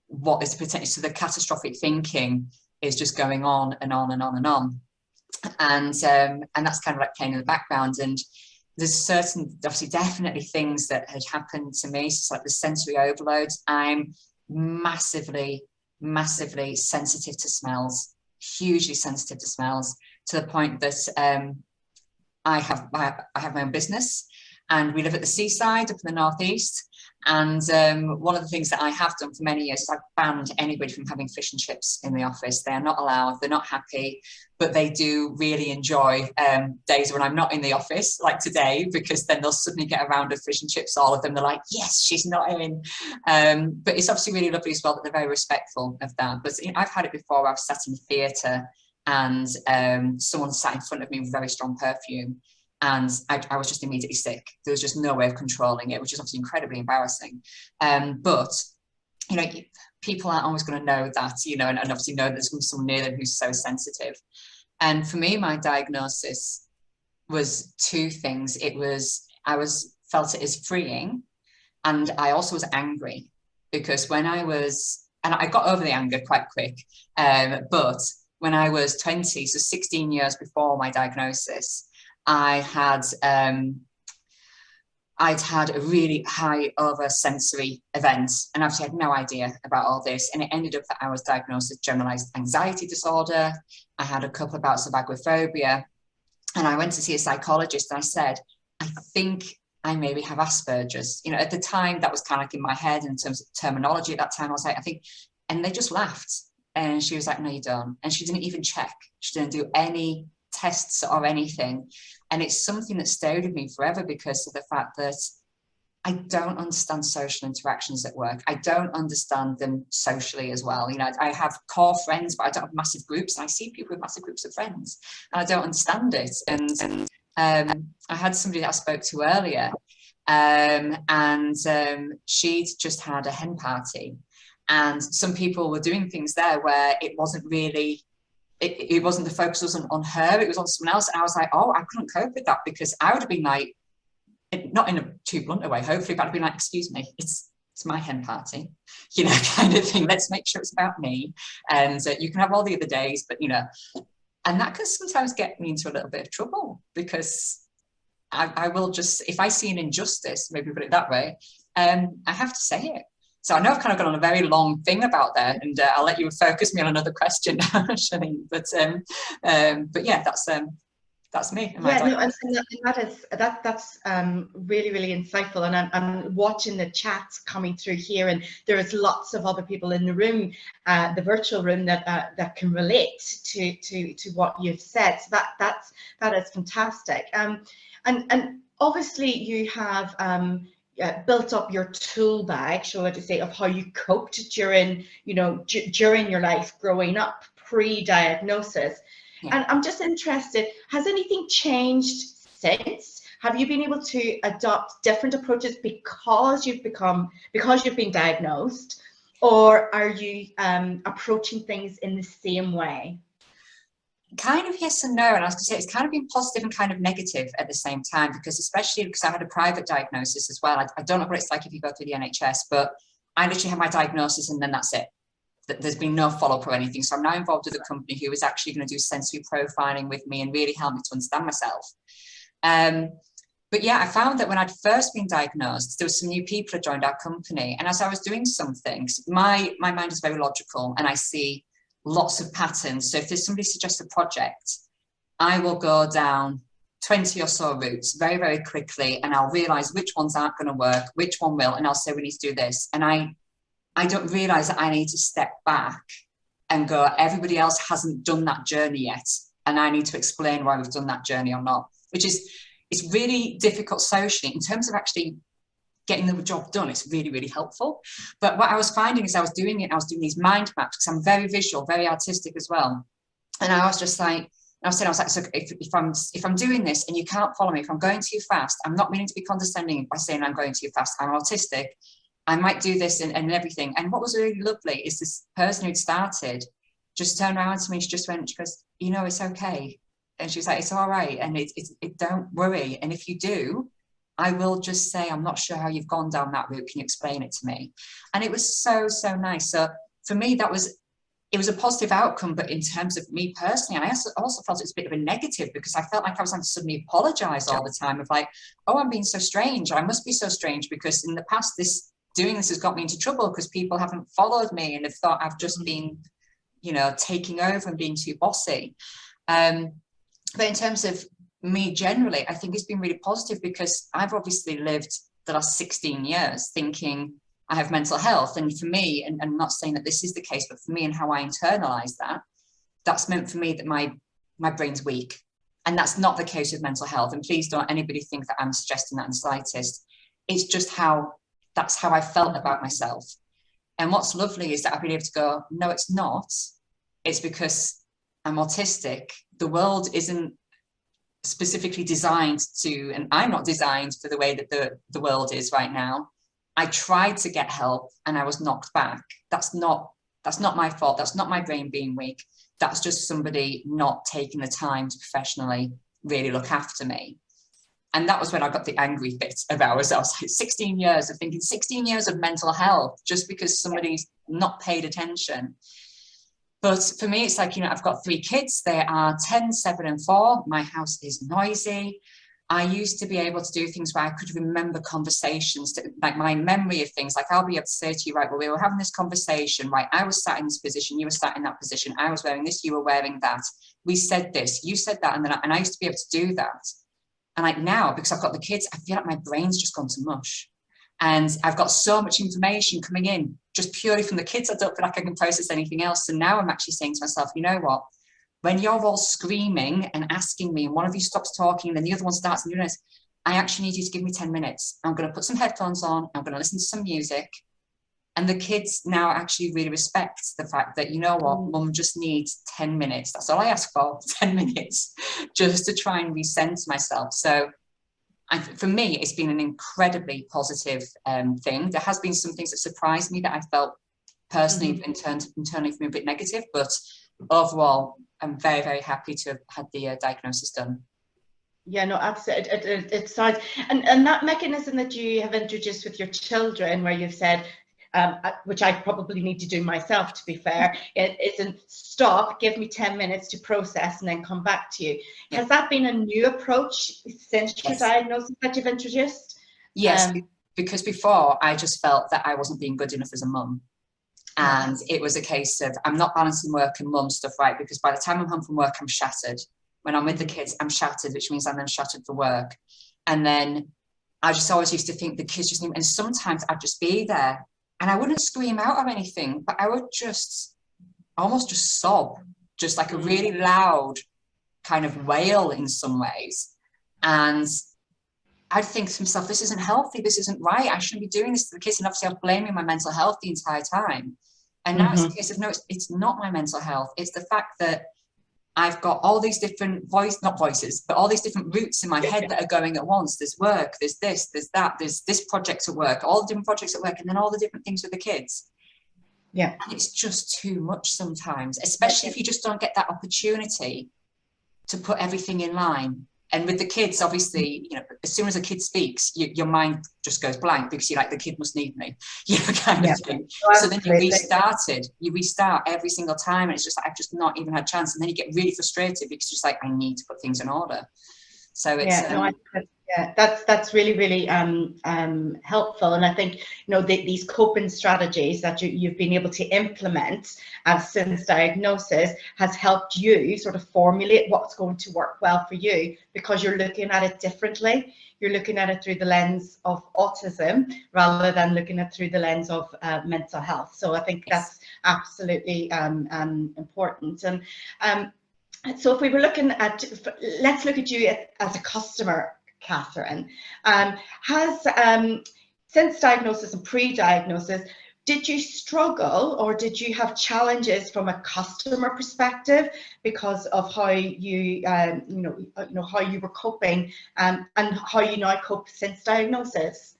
E: what is potentially, so the catastrophic thinking is just going on and on and on and on, and that's kind of like playing in the background. And there's certain, obviously, definitely things that had happened to me, so like the sensory overload. I'm massively sensitive to smells, hugely sensitive to smells, to the point that I have my own business, and we live at the seaside up in the northeast. And one of the things that I have done for many years is I've banned anybody from having fish and chips in the office. They are not allowed, they're not happy, but they do really enjoy days when I'm not in the office, like today, because then they'll suddenly get a round of fish and chips, all of them. They're like, yes, she's not in. But it's obviously really lovely as well that they're very respectful of that. But you know, I've had it before where I've sat in theatre and someone sat in front of me with very strong perfume, and I was just immediately sick. There was just no way of controlling it, which is obviously incredibly embarrassing. But, you know, people aren't always going to know that, you know, and obviously know there's going to be someone near them who's so sensitive. And for me, my diagnosis was 2 things. Felt it as freeing, and I also was angry, because when I got over the anger quite quick, but when I was 20, so 16 years before my diagnosis, I'd had a really high oversensory event, and obviously I had no idea about all this, and it ended up that I was diagnosed with generalized anxiety disorder. I had a couple of bouts of agoraphobia, and I went to see a psychologist, and I said, I think I maybe have Asperger's. You know, at the time that was kind of like in my head in terms of terminology. At that time I was like, I think, and they just laughed, and she was like, no, you don't. And she didn't even check. She didn't do any tests or anything. And it's something that stayed with me forever, because of the fact that I don't understand social interactions at work. I don't understand them socially as well. You know, I have core friends, but I don't have massive groups. And I see people with massive groups of friends, and I don't understand it. And I had somebody that I spoke to earlier, and she'd just had a hen party, and some people were doing things there where it wasn't really it wasn't, the focus wasn't on her, it was on someone else. And I was like, oh, I couldn't cope with that, because I would have been like, not in a too blunt a way, hopefully, but I'd be like, excuse me, it's my hen party, you know, kind of thing. Let's make sure it's about me. And you can have all the other days, but, you know, and that can sometimes get me into a little bit of trouble, because I will just, if I see an injustice, maybe put it that way, I have to say it. So I know I've kind of gone on a very long thing about that, and I'll let you focus me on another question, Shani. But yeah, that's me.
B: Yeah, no, and that's really, really insightful. And I'm watching the chat coming through here, and there is lots of other people in the room, the virtual room, that can relate to what you've said. So that is fantastic. And obviously you have built up your tool bag, shall I say, of how you coped during, you know, during your life growing up pre-diagnosis.
E: Yeah.
B: And I'm just interested, has anything changed since? Have you been able to adopt different approaches because you've been diagnosed, or are you approaching things in the same way?
E: Kind of yes and no. And I was going to say, it's kind of been positive and kind of negative at the same time, because especially because I had a private diagnosis as well. I don't know what it's like if you go through the NHS, but I literally had my diagnosis and then that's it. There's been no follow-up or anything. So I'm now involved with a company who is actually going to do sensory profiling with me and really help me to understand myself. But yeah, I found that when I'd first been diagnosed, there were some new people that joined our company. And as I was doing some things, my mind is very logical and I see lots of patterns. So if there's somebody suggests a project, I will go down 20 or so routes very, very quickly, and I'll realize which ones aren't going to work, which one will, and I'll say we need to do this. And I don't realize that I need to step back and go, everybody else hasn't done that journey yet, and I need to explain why we've done that journey or not, which is, it's really difficult socially. In terms of actually getting the job done, it's really, really helpful. But what I was finding is I was doing these mind maps, because I'm very visual, very artistic as well. And I was just like, I was like, so if I'm doing this and you can't follow me, if I'm going too fast, I'm not meaning to be condescending by saying I'm going too fast, I'm autistic, I might do this and everything. And what was really lovely is this person who'd started just turned around to me, she goes, you know, it's okay. And she was like, it's all right. And it don't worry. And if you do, I will just say, I'm not sure how you've gone down that route. Can you explain it to me? And it was so, so nice. So for me, it was a positive outcome. But in terms of me personally, I also felt it was a bit of a negative, because I felt like I was having to suddenly apologize all the time of like, oh, I'm being so strange. I must be so strange because in the past, doing this has got me into trouble because people haven't followed me and have thought I've just been, you know, taking over and being too bossy. But in terms of me generally, I think it's been really positive, because I've obviously lived the last 16 years thinking I have mental health. And for me, and I'm not saying that this is the case, but for me and how I internalize that, that's meant for me that my brain's weak. And that's not the case with mental health. And please don't anybody think that I'm suggesting that in the slightest. It's just that's how I felt about myself. And what's lovely is that I've been able to go, no, it's not. It's because I'm autistic. The world isn't specifically designed to, and I'm not designed for the way that the world is right now. I tried to get help and I was knocked back. That's not my fault. That's not my brain being weak. That's just somebody not taking the time to professionally really look after me. And that was when I got the angry bit about it. I was like 16 years of thinking, 16 years of mental health just because somebody's not paid attention. But for me, it's like, you know, I've got 3 kids. They are 10, 7 and 4. My house is noisy. I used to be able to do things where I could remember conversations, like my memory of things. Like I'll be able to say to you, right, well, we were having this conversation, right? I was sat in this position, you were sat in that position. I was wearing this, you were wearing that. We said this, you said that. And I used to be able to do that. And like now, because I've got the kids, I feel like my brain's just gone to mush. And I've got so much information coming in just purely from the kids. I don't feel like I can process anything else. And now I'm actually saying to myself, you know what? When you're all screaming and asking me, and one of you stops talking, and then the other one starts and doing this, I actually need you to give me 10 minutes. I'm going to put some headphones on. I'm going to listen to some music. And the kids now actually really respect the fact that, you know what, mum just needs 10 minutes. That's all I ask for, 10 minutes, just to try and recenter myself. So for me, it's been an incredibly positive thing. There has been some things that surprised me that I felt personally internally for me a bit negative, but overall, I'm very, very happy to have had the diagnosis done.
B: Yeah, no, absolutely. It sounds, and that mechanism that you have introduced with your children, where you've said, which I probably need to do myself, to be fair, it isn't stop, give me 10 minutes to process and then come back to you.
E: Yeah.
B: Has that been a new approach since your diagnosis that you've introduced?
E: Yes, because before I just felt that I wasn't being good enough as a mum. And it was a case of, I'm not balancing work and mum stuff right, because by the time I'm home from work, I'm shattered. When I'm with the kids, I'm shattered, which means I'm then shattered for work. And then I just always used to think the kids just need, and sometimes I'd just be there and I wouldn't scream out or anything, but I would just almost just sob, just like a really loud kind of wail in some ways. And I'd think to myself, this isn't healthy, this isn't right, I shouldn't be doing this to the kids. And obviously I was blaming my mental health the entire time. And now it's a case of, no, it's not my mental health. It's the fact that I've got all these different all these different routes in my head that are going at once. There's work, there's this, there's that, there's this project at work, all the different projects at work, and then all the different things with the kids.
B: Yeah.
E: And it's just too much sometimes, especially if you just don't get that opportunity to put everything in line. And with the kids, obviously, you know, as soon as a kid speaks, your mind just goes blank because you're like, the kid must need me, you know, kind of thing. So then you restart every single time, and it's just like, I've just not even had a chance. And then you get really frustrated because it's just like, I need to put things in order. So it's
B: that's really, really helpful. And I think, you know, these coping strategies that you've been able to implement since diagnosis has helped you sort of formulate what's going to work well for you, because you're looking at it differently. You're looking at it through the lens of autism rather than looking at it through the lens of mental health. So I think that's absolutely important. And so if we were looking at, let's look at you as a customer, Catherine. Since diagnosis and pre-diagnosis, did you struggle or did you have challenges from a customer perspective because of how you, how you were coping, and how you now cope since diagnosis?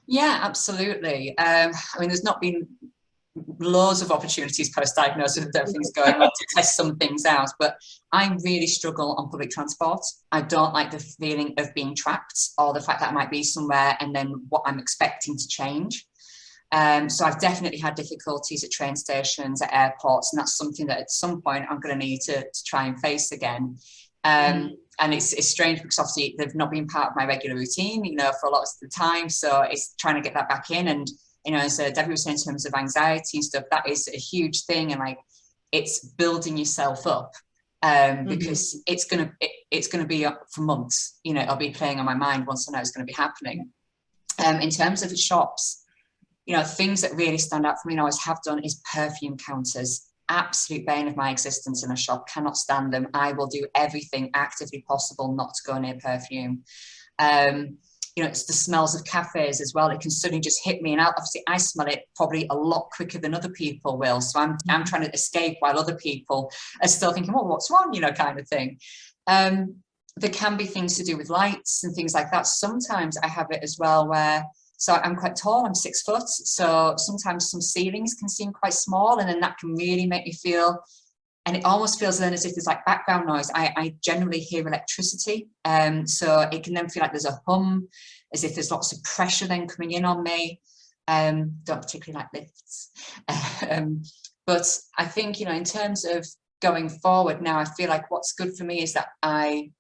E: Yeah, absolutely. I mean, there's not been loads of opportunities post-diagnosis with everything's going on to test some things out, but I really struggle on public transport. I don't like the feeling of being trapped, or the fact that I might be somewhere and then what I'm expecting to change. So I've definitely had difficulties at train stations, at airports, and that's something that at some point I'm going to need to try and face again. And it's strange because obviously they've not been part of my regular routine, you know, for a lot of the time. So it's trying to get that back in. And you know, as Debbie was saying, in terms of anxiety and stuff, that is a huge thing. And like, it's building yourself up, because it's gonna be up for months. You know, it'll be playing on my mind once I know it's going to be happening. In terms of the shops, you know, things that really stand out for me and always have done is perfume counters. Absolute bane of my existence in a shop. Cannot stand them. I will do everything actively possible not to go near perfume. You know, it's the smells of cafes as well. It can suddenly just hit me, and obviously I smell it probably a lot quicker than other people will. So I'm trying to escape while other people are still thinking, well, what's wrong, you know, kind of thing. There can be things to do with lights and things like that. Sometimes I have it as well where, so I'm quite tall, I'm 6 foot. So sometimes some ceilings can seem quite small, and then that can really make me feel, and it almost feels then as if there's like background noise. I generally hear electricity. So it can then feel like there's a hum, as if there's lots of pressure then coming in on me. Don't particularly like lifts. But I think, you know, in terms of going forward now, I feel like what's good for me is that I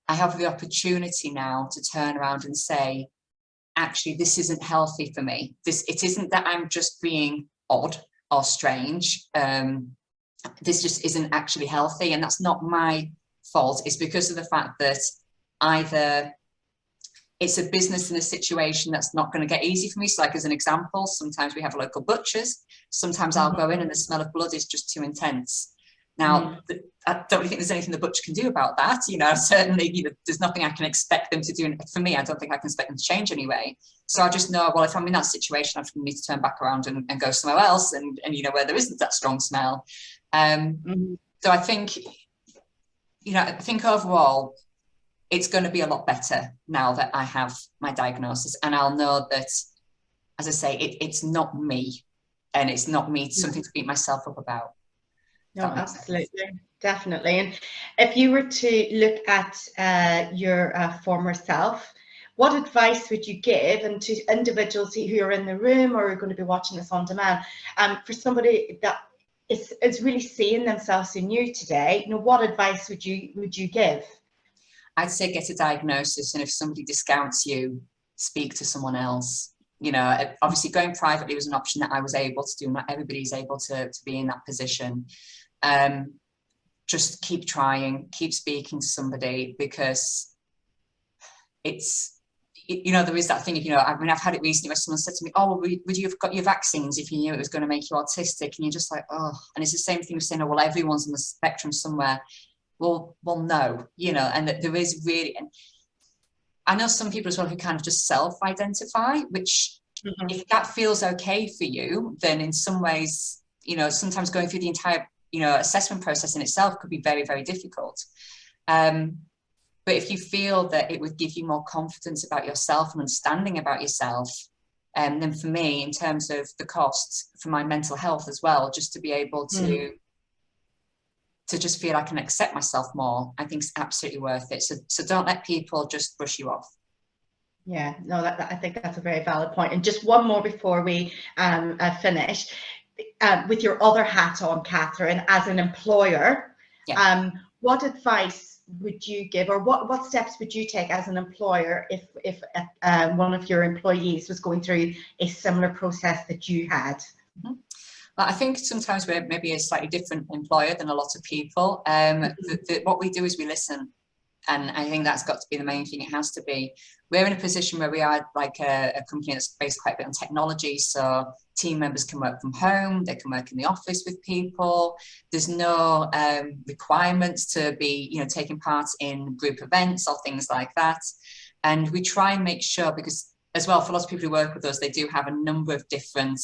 E: have the opportunity now to turn around and say, actually, this isn't healthy for me. It isn't that I'm just being odd or strange. This just isn't actually healthy, and that's not my fault. It's because of the fact that either it's a business in a situation that's not going to get easy for me. So like as an example, sometimes we have local butchers. Sometimes I'll go in and the smell of blood is just too intense. Now, I don't really think there's anything the butcher can do about that. You know, certainly, you know, there's nothing I can expect them to do. And for me, I don't think I can expect them to change anyway. So I just know, well, if I'm in that situation, I need to turn back around and go somewhere else, and you know, where there isn't that strong smell. So I think, you know, I think overall, it's going to be a lot better now that I have my diagnosis, and I'll know that, as I say, it's not me, and it's not me something to beat myself up about.
B: No, absolutely, definitely. And if you were to look at your former self, what advice would you give, and to individuals who are in the room or are going to be watching this on demand, for somebody that is really seeing themselves in you today, you know, what advice would you give?
E: I'd say get a diagnosis, and if somebody discounts you, speak to someone else. You know, obviously going privately was an option that I was able to do. Not everybody's able to be in that position. Just keep trying, keep speaking to somebody, because you know, there is that thing, you know, I mean, I've had it recently where someone said to me, oh, well, would you have got your vaccines if you knew it was going to make you autistic? And you're just like, oh, and it's the same thing with saying, oh, well, everyone's on the spectrum somewhere. Well, no, you know, and that there is really, and I know some people as well who kind of just self-identify, which if that feels okay for you, then in some ways, you know, sometimes going through the entire, you know, assessment process in itself could be very, very difficult. But if you feel that it would give you more confidence about yourself and understanding about yourself, then for me, in terms of the costs for my mental health as well, just to be able to just feel I can accept myself more, I think it's absolutely worth it. So don't let people just brush you off. Yeah, no,
B: I think that's a very valid point. And just one more before we finish. With your other hat on, Catherine, as an employer, what advice would you give, or what steps would you take as an employer if one of your employees was going through a similar process that you had?
E: Well, I think sometimes we're maybe a slightly different employer than a lot of people. What we do is we listen. And I think that's got to be the main thing. It has to be. We're in a position where we are like a company that's based quite a bit on technology. So team members can work from home. They can work in the office with people. There's no requirements to be, you know, taking part in group events or things like that. And we try and make sure, because as well, for lots of people who work with us, they do have a number of different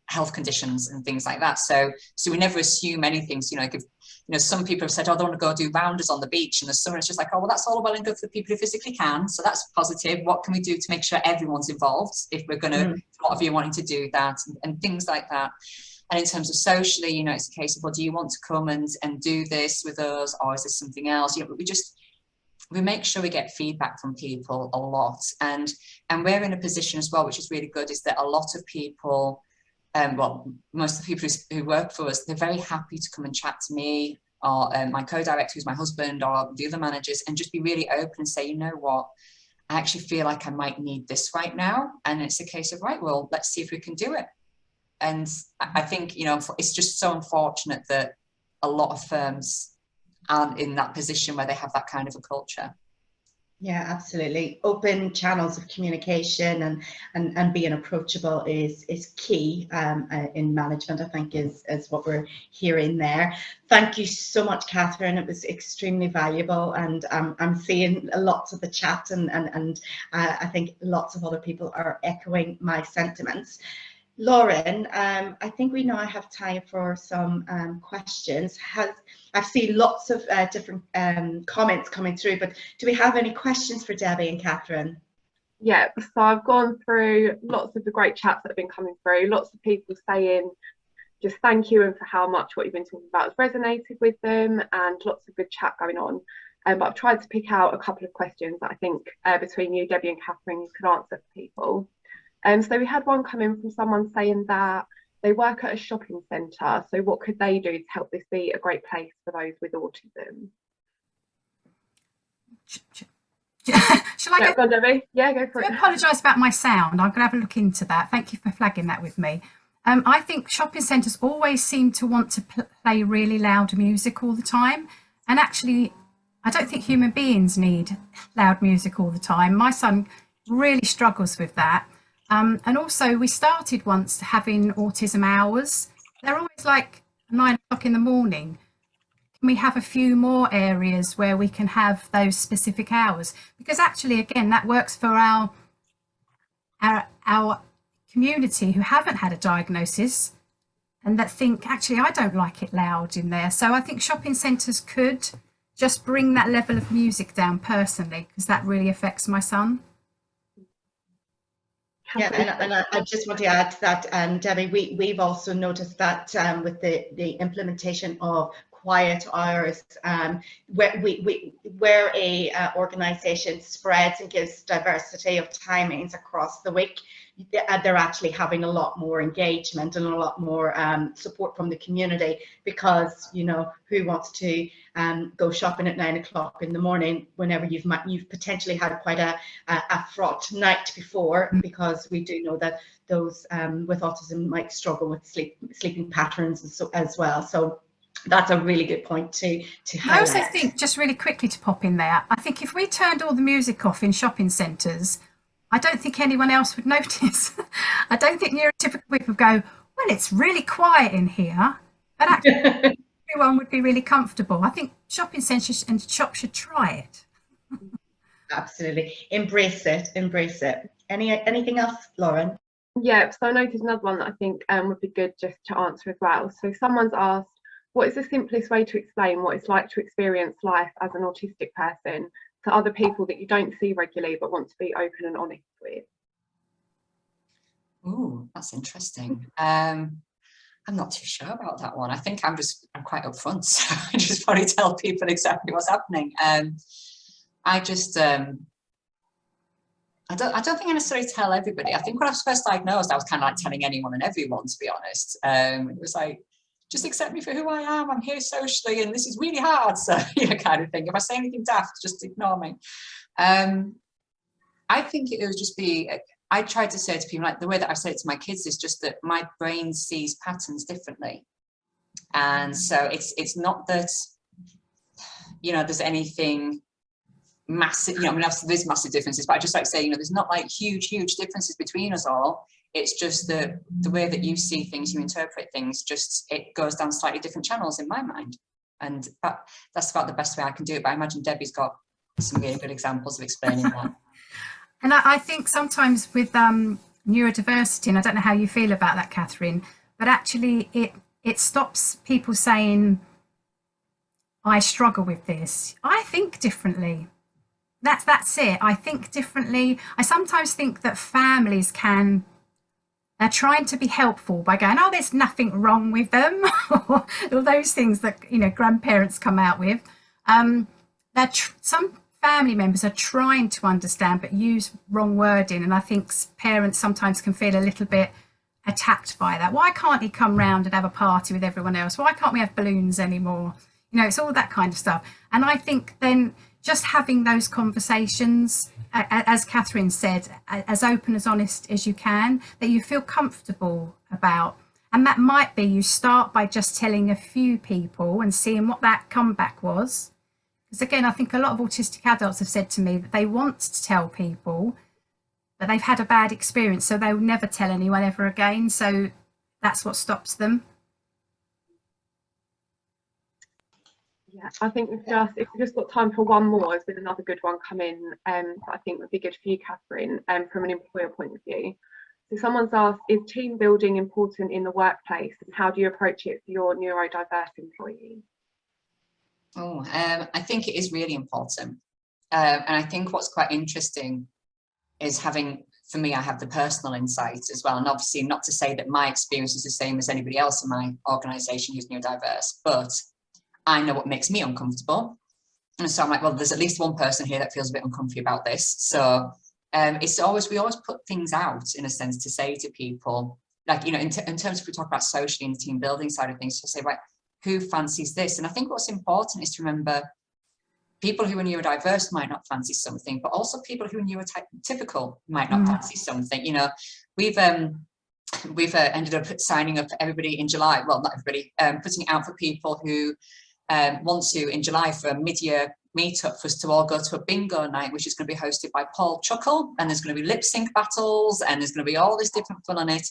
E: health conditions and things like that. So we never assume anything. So, you know, like if, you know, some people have said, oh, they want to go do rounders on the beach, and there's someone that's just like, oh, well, that's all well and good for the people who physically can. So that's positive. What can we do to make sure everyone's involved if we're going to, a lot of you wanting to do that, and things like that. And in terms of socially, you know, it's a case of, well, do you want to come and do this with us, or is this something else? You know, but we make sure we get feedback from people a lot. And we're in a position as well, which is really good, is that a lot of people, well, most of the people who work for us, they're very happy to come and chat to me, or my co-director, who's my husband, or the other managers, and just be really open and say, you know what, I actually feel like I might need this right now. And it's a case of, right, well, let's see if we can do it. And I think, you know, it's just so unfortunate that a lot of firms aren't in that position where they have that kind of a culture.
B: Yeah, absolutely. Open channels of communication and being approachable is key in management, I think, is what we're hearing there. Thank you so much, Catherine. It was extremely valuable, and I'm seeing lots of the chat, and I think lots of other people are echoing my sentiments. Lauren, I think we now have time for some questions. I've seen lots of different comments coming through, but do we have any questions for Debbie and Catherine?
A: Yeah, so I've gone through lots of the great chats that have been coming through, lots of people saying just thank you, and for how much what you've been talking about has resonated with them, and lots of good chat going on. But I've tried to pick out a couple of questions that I think between you, Debbie and Catherine, you could answer for people. So we had one come in from someone saying that they work at a shopping centre. So what could they do to help this be a great place for those with autism?
C: Shall I
A: go, Debbie? Yeah, go for it.
C: I apologise about my sound. I'm going to have a look into that. Thank you for flagging that with me. I think shopping centres always seem to want to play really loud music all the time. And actually, I don't think human beings need loud music all the time. My son really struggles with that. And also, we started once having autism hours. They're always like 9 o'clock in the morning. Can we have a few more areas where we can have those specific hours? Because actually, again, that works for our community who haven't had a diagnosis and that think, actually, I don't like it loud in there. So I think shopping centres could just bring that level of music down personally, because that really affects my son.
B: Yeah, and I just want to add that, Debbie, we've also noticed that with the implementation of quiet hours, where a organisation spreads and gives diversity of timings across the week, they're actually having a lot more engagement and a lot more support from the community, because, you know, who wants to go shopping at 9 o'clock in the morning whenever you've potentially had quite a fraught night before, because we do know that those with autism might struggle with sleeping patterns and so as well. So that's a really good point to highlight.
C: I also think, just really quickly to pop in there, I think if we turned all the music off in shopping centres, I don't think anyone else would notice. I don't think neurotypical people would go, well, it's really quiet in here, but actually everyone would be really comfortable. I think shopping centres and shops should try it.
B: Absolutely, embrace it. Anything else, Lauren?
A: Yeah, so I noticed another one that I think would be good just to answer as well. So someone's asked, what is the simplest way to explain what it's like to experience life as an autistic person to other people that you don't see regularly but want to be open and honest with?
E: Ooh, that's interesting. I'm not too sure about that one. I think I'm quite upfront, so I just probably tell people exactly what's happening. I don't think I necessarily tell everybody. I think when I was first diagnosed, I was kind of like telling anyone and everyone, to be honest. It was like, just accept me for who I am. I'm here socially, and this is really hard. So, you know, kind of thing. If I say anything daft, just ignore me. I think it would just be, I tried to say to people, like the way that I say it to my kids is just that my brain sees patterns differently. And so it's not that, you know, there's anything massive, you know, I mean, obviously there's massive differences, but I just like to say, you know, there's not like huge differences between us all. It's just that the way that you see things, you interpret things, just it goes down slightly different channels in my mind. And that's about the best way I can do it. But I imagine Debbie's got some really good examples of explaining that.
C: And I think sometimes with neurodiversity, and I don't know how you feel about that, Catherine, but actually it stops people saying, I struggle with this. I think differently. That's it. I think differently. I sometimes think that families they're trying to be helpful by going, oh, there's nothing wrong with them, or all those things that, you know, grandparents come out with. Some family members are trying to understand but use wrong wording, and I think parents sometimes can feel a little bit attacked by that. Why can't he come round and have a party with everyone else? Why can't we have balloons anymore? You know, it's all that kind of stuff. And I think then just having those conversations, as Catherine said, as open, as honest as you can, that you feel comfortable about. And that might be you start by just telling a few people and seeing what that comeback was. Because again, I think a lot of autistic adults have said to me that they want to tell people, but they've had a bad experience, so they will never tell anyone ever again. So that's what stops them.
A: Yeah, I think if we've just got time for one more, there's been another good one come in that I think would be good for you, Catherine, from an employer point of view. So someone's asked, is team building important in the workplace, and how do you approach it for your neurodiverse employees?
E: Oh, I think it is really important. And I think what's quite interesting is for me, I have the personal insight as well. And obviously not to say that my experience is the same as anybody else in my organisation who's neurodiverse, but I know what makes me uncomfortable. And so I'm like, well, there's at least one person here that feels a bit uncomfy about this. So we always put things out in a sense to say to people, like, you know, in terms of, we talk about socially in the team building side of things, to say, right, who fancies this? And I think what's important is to remember people who are neurodiverse might not fancy something, but also people who are neurotypical might not fancy something. You know, we've ended up signing up everybody in July. Well, not everybody, putting it out for people who want to in July for a mid-year meetup for us to all go to a bingo night, which is going to be hosted by Paul Chuckle, and there's going to be lip sync battles, and there's going to be all this different fun on it.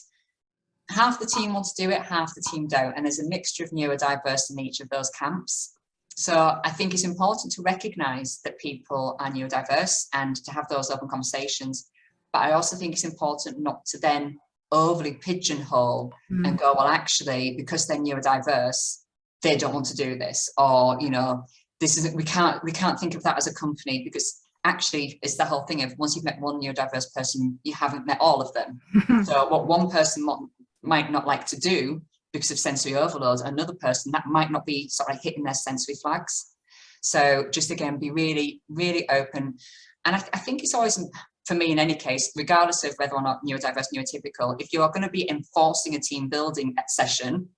E: Half the team want to do it, half the team don't, and there's a mixture of neurodiverse in each of those camps. So I think it's important to recognise that people are neurodiverse and to have those open conversations. But I also think it's important not to then overly pigeonhole and go, well, actually, because they're neurodiverse, they don't want to do this, or, you know, this isn't, we can't think of that as a company, because actually it's the whole thing of once you've met one neurodiverse person, you haven't met all of them. So what one person might not like to do because of sensory overload, another person that might not be sort of hitting their sensory flags. So just again, be really, really open. And I think it's always, for me in any case, regardless of whether or not neurodiverse, neurotypical, if you are going to be enforcing a team building session,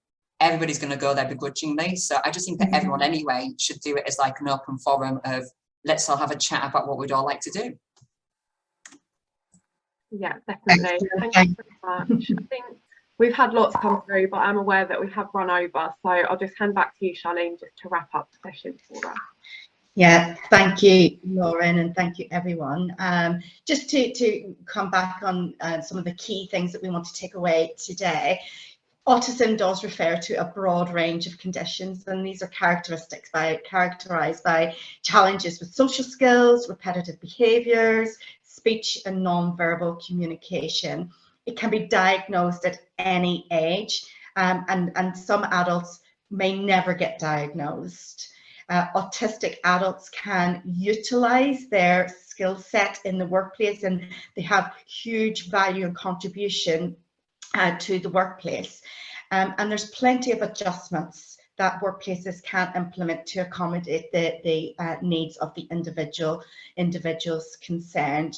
E: everybody's going to go there begrudgingly. So I just think that everyone anyway should do it as like an open forum of, let's all have a chat about what we'd all like to do.
A: Yeah, definitely. Thank you very much. I think we've had lots come through, but I'm aware that we have run over. So I'll just hand back to you, Charlene, just to wrap up the session for us.
B: Yeah, thank you, Lauren, and thank you, everyone. Just to come back on some of the key things that we want to take away today. Autism does refer to a broad range of conditions, and these are characterized by challenges with social skills, repetitive behaviors, speech and non-verbal communication. It can be diagnosed at any age, and some adults may never get diagnosed. Autistic adults can utilize their skill set in the workplace, and they have huge value and contribution to the workplace. And there's plenty of adjustments that workplaces can implement to accommodate the needs of the individuals concerned.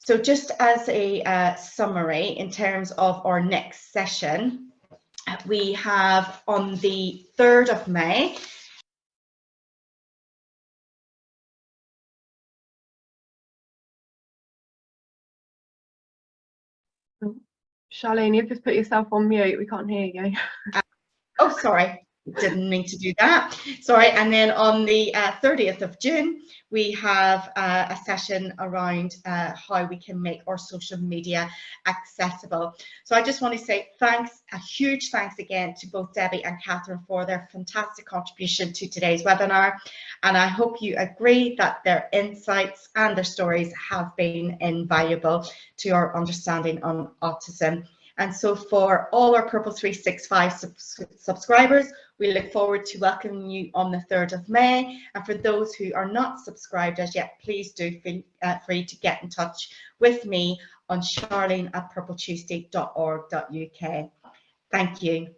B: So just as a summary in terms of our next session, we have on the 3rd of May,
A: Charlene, you've just put yourself on mute. We can't hear you.
B: oh, sorry, didn't mean to do that. Sorry. And then on the 30th of June, we have a session around how we can make our social media accessible. So I just want to say thanks, a huge thanks again to both Debbie and Catherine for their fantastic contribution to today's webinar. And I hope you agree that their insights and their stories have been invaluable to our understanding on autism. And so for all our Purple 365 subscribers, we look forward to welcoming you on the 3rd of May. And for those who are not subscribed as yet, please do feel free to get in touch with me on charlene@purpletuesday.org.uk. Thank you.